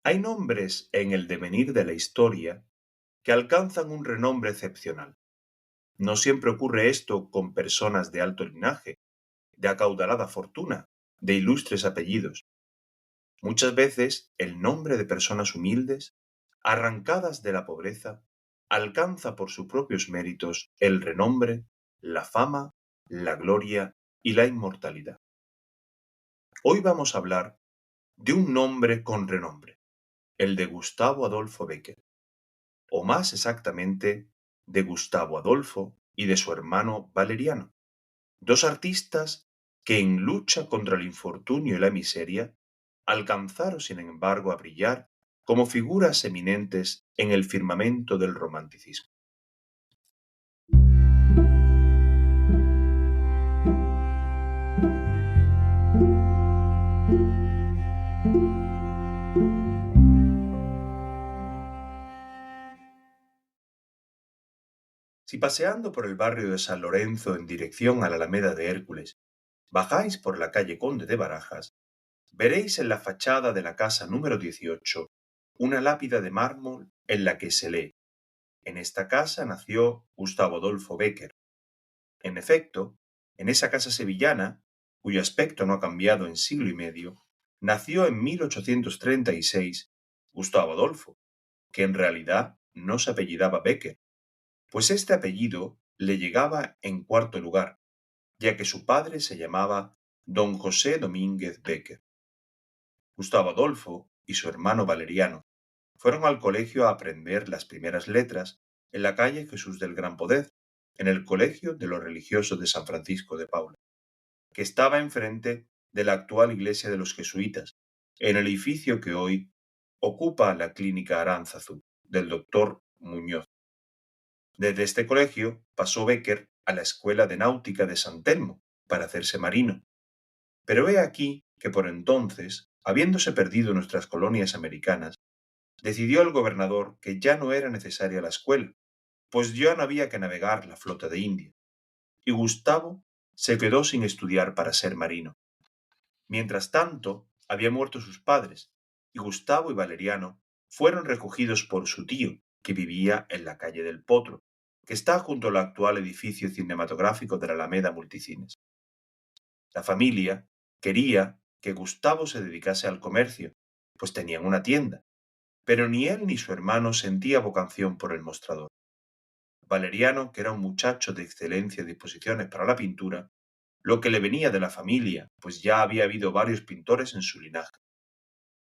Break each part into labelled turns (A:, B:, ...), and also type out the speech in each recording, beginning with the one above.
A: Hay nombres en el devenir de la historia que alcanzan un renombre excepcional. No siempre ocurre esto con personas de alto linaje, de acaudalada fortuna, de ilustres apellidos. Muchas veces el nombre de personas humildes, arrancadas de la pobreza, alcanza por sus propios méritos el renombre, la fama, la gloria y la inmortalidad. Hoy vamos a hablar de un nombre con renombre, el de Gustavo Adolfo Bécquer, o más exactamente, de Gustavo Adolfo y de su hermano Valeriano, dos artistas que en lucha contra el infortunio y la miseria alcanzaron sin embargo a brillar como figuras eminentes en el firmamento del romanticismo. Si paseando por el barrio de San Lorenzo en dirección a la Alameda de Hércules, bajáis por la calle Conde de Barajas, veréis en la fachada de la casa número 18 una lápida de mármol en la que se lee: en esta casa nació Gustavo Adolfo Bécquer. En efecto, en esa casa sevillana, cuyo aspecto no ha cambiado en siglo y medio, nació en 1836 Gustavo Adolfo, que en realidad no se apellidaba Bécquer, pues este apellido le llegaba en cuarto lugar, ya que su padre se llamaba don José Domínguez Bécquer. Gustavo Adolfo y su hermano Valeriano fueron al colegio a aprender las primeras letras en la calle Jesús del Gran Poder, en el Colegio de los Religiosos de San Francisco de Paula, que estaba enfrente de la actual iglesia de los jesuitas, en el edificio que hoy ocupa la Clínica Aránzazu del doctor Muñoz. Desde este colegio pasó Bécquer a la Escuela de Náutica de San Telmo para hacerse marino. Pero he aquí que por entonces, habiéndose perdido nuestras colonias americanas, decidió el gobernador que ya no era necesaria la escuela, pues ya no había que navegar la flota de India, y Gustavo se quedó sin estudiar para ser marino. Mientras tanto, habían muerto sus padres, y Gustavo y Valeriano fueron recogidos por su tío, que vivía en la calle del Potro, que está junto al actual edificio cinematográfico de la Alameda Multicines. La familia quería que Gustavo se dedicase al comercio, pues tenían una tienda, pero ni él ni su hermano sentía vocación por el mostrador. Valeriano, que era un muchacho de excelencia y disposiciones para la pintura, lo que le venía de la familia, pues ya había habido varios pintores en su linaje.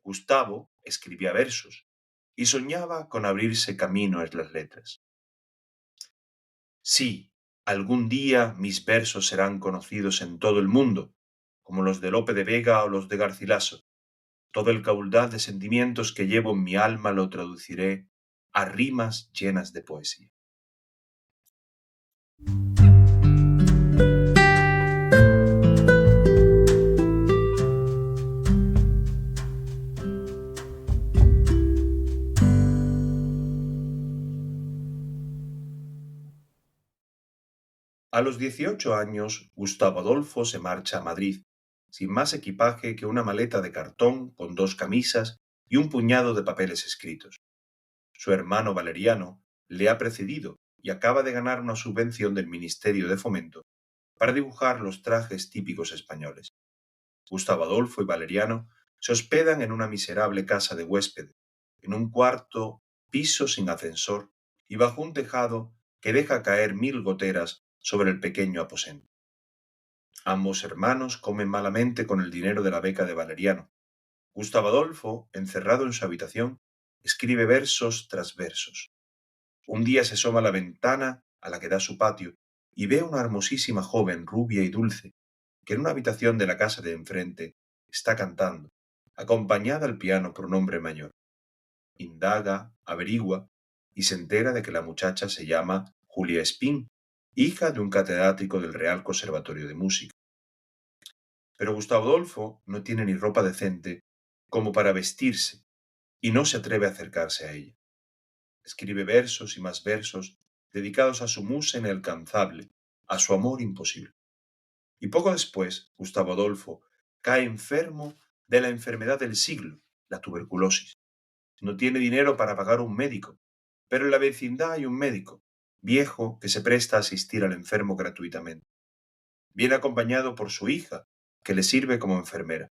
A: Gustavo escribía versos y soñaba con abrirse camino en las letras. Sí, algún día mis versos serán conocidos en todo el mundo, como los de Lope de Vega o los de Garcilaso. Todo el caudal de sentimientos que llevo en mi alma lo traduciré a rimas llenas de poesía. A los 18 años, Gustavo Adolfo se marcha a Madrid, sin más equipaje que una maleta de cartón con 2 camisas y un puñado de papeles escritos. Su hermano Valeriano le ha precedido y acaba de ganar una subvención del Ministerio de Fomento para dibujar los trajes típicos españoles. Gustavo Adolfo y Valeriano se hospedan en una miserable casa de huéspedes, en un cuarto piso sin ascensor y bajo un tejado que deja caer 1000 goteras sobre el pequeño aposento. Ambos hermanos comen malamente con el dinero de la beca de Valeriano. Gustavo Adolfo, encerrado en su habitación, escribe versos tras versos. Un día se asoma a la ventana a la que da su patio y ve a una hermosísima joven rubia y dulce, que en una habitación de la casa de enfrente está cantando, acompañada al piano por un hombre mayor. Indaga, averigua y se entera de que la muchacha se llama Julia Espín, hija de un catedrático del Real Conservatorio de Música. Pero Gustavo Adolfo no tiene ni ropa decente como para vestirse y no se atreve a acercarse a ella. Escribe versos y más versos dedicados a su musa inalcanzable, a su amor imposible. Y poco después, Gustavo Adolfo cae enfermo de la enfermedad del siglo, la tuberculosis. No tiene dinero para pagar un médico, pero en la vecindad hay un médico, viejo, que se presta a asistir al enfermo gratuitamente. Viene acompañado por su hija, que le sirve como enfermera.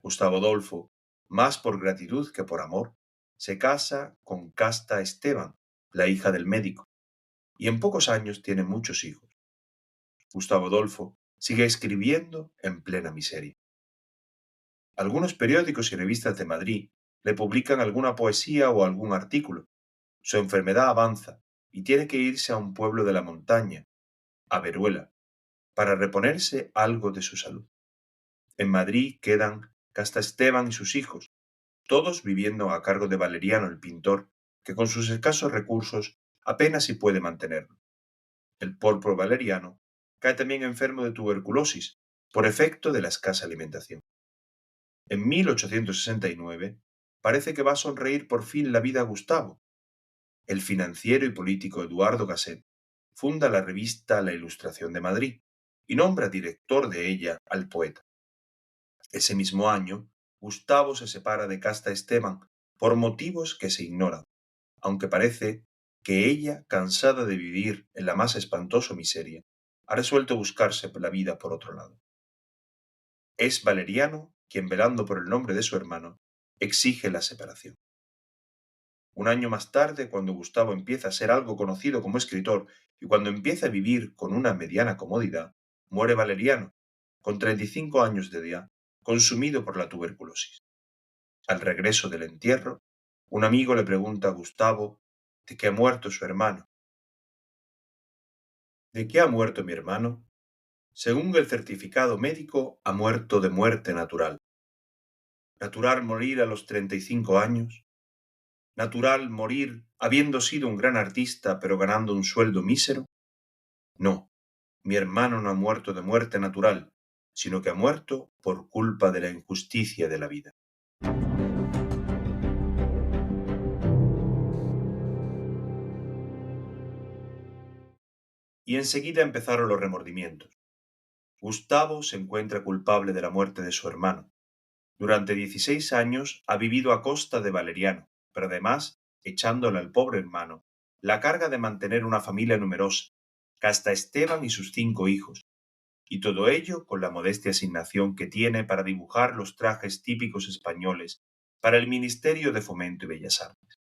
A: Gustavo Adolfo, más por gratitud que por amor, se casa con Casta Esteban, la hija del médico, y en pocos años tiene muchos hijos. Gustavo Adolfo sigue escribiendo en plena miseria. Algunos periódicos y revistas de Madrid le publican alguna poesía o algún artículo. Su enfermedad avanza y tiene que irse a un pueblo de la montaña, a Veruela, para reponerse algo de su salud. En Madrid quedan Casta Esteban y sus hijos, todos viviendo a cargo de Valeriano el pintor, que con sus escasos recursos apenas si puede mantenerlo. El propio Valeriano cae también enfermo de tuberculosis por efecto de la escasa alimentación. En 1869 parece que va a sonreír por fin la vida a Gustavo. El financiero y político Eduardo Gasset funda la revista La Ilustración de Madrid y nombra director de ella al poeta. Ese mismo año, Gustavo se separa de Casta Esteban por motivos que se ignoran, aunque parece que ella, cansada de vivir en la más espantosa miseria, ha resuelto buscarse la vida por otro lado. Es Valeriano quien, velando por el nombre de su hermano, exige la separación. Un año más tarde, cuando Gustavo empieza a ser algo conocido como escritor y cuando empieza a vivir con una mediana comodidad, muere Valeriano, con 35 años de edad, consumido por la tuberculosis. Al regreso del entierro, un amigo le pregunta a Gustavo de qué ha muerto su hermano. ¿De qué ha muerto mi hermano? Según el certificado médico, ha muerto de muerte natural. ¿Natural morir a los 35 años? ¿Natural morir habiendo sido un gran artista pero ganando un sueldo mísero? No, mi hermano no ha muerto de muerte natural, sino que ha muerto por culpa de la injusticia de la vida. Y enseguida empezaron los remordimientos. Gustavo se encuentra culpable de la muerte de su hermano. Durante 16 años ha vivido a costa de Valeriano, pero además echándole al pobre hermano la carga de mantener una familia numerosa, que hasta Esteban y sus 5 hijos, y todo ello con la modestia asignación que tiene para dibujar los trajes típicos españoles para el Ministerio de Fomento y Bellas Artes.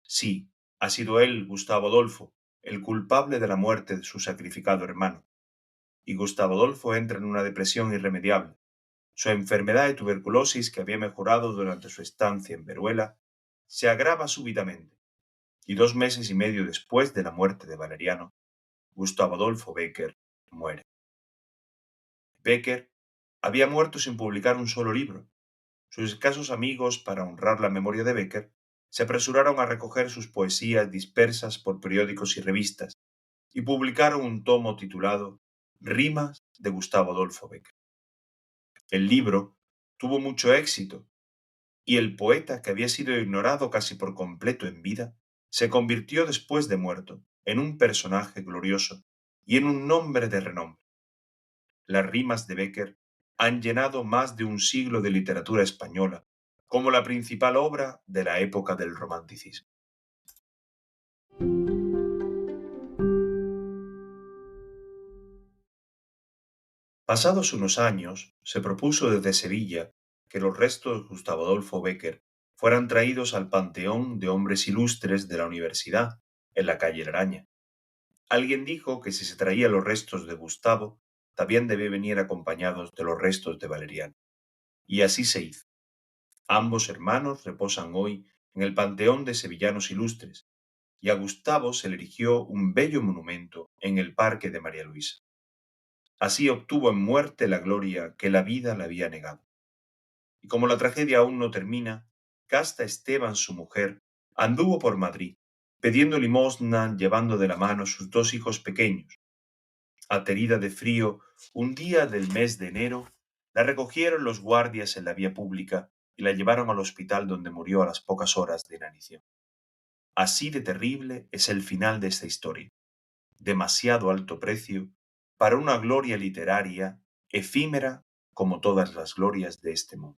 A: Sí, ha sido él, Gustavo Adolfo, el culpable de la muerte de su sacrificado hermano. Y Gustavo Adolfo entra en una depresión irremediable. Su enfermedad de tuberculosis, que había mejorado durante su estancia en Veruela, se agrava súbitamente, y 2 meses y medio después de la muerte de Valeriano, Gustavo Adolfo Bécquer muere. Bécquer había muerto sin publicar un solo libro. Sus escasos amigos, para honrar la memoria de Bécquer, se apresuraron a recoger sus poesías dispersas por periódicos y revistas, y publicaron un tomo titulado Rimas de Gustavo Adolfo Bécquer. El libro tuvo mucho éxito, y el poeta, que había sido ignorado casi por completo en vida, se convirtió después de muerto en un personaje glorioso y en un nombre de renombre. Las rimas de Bécquer han llenado más de un siglo de literatura española, como la principal obra de la época del Romanticismo. Pasados unos años, se propuso desde Sevilla que los restos de Gustavo Adolfo Bécquer fueran traídos al Panteón de Hombres Ilustres de la Universidad, en la calle La Araña. Alguien dijo que si se traían los restos de Gustavo, también debían venir acompañados de los restos de Valeriano. Y así se hizo. Ambos hermanos reposan hoy en el Panteón de Sevillanos Ilustres, y a Gustavo se le erigió un bello monumento en el Parque de María Luisa. Así obtuvo en muerte la gloria que la vida le había negado. Y como la tragedia aún no termina, Casta Esteban, su mujer, anduvo por Madrid, pidiendo limosna, llevando de la mano sus 2 hijos pequeños. Aterida de frío, un día del mes de enero, la recogieron los guardias en la vía pública y la llevaron al hospital, donde murió a las pocas horas de inanición. Así de terrible es el final de esta historia. Demasiado alto precio para una gloria literaria efímera como todas las glorias de este mundo.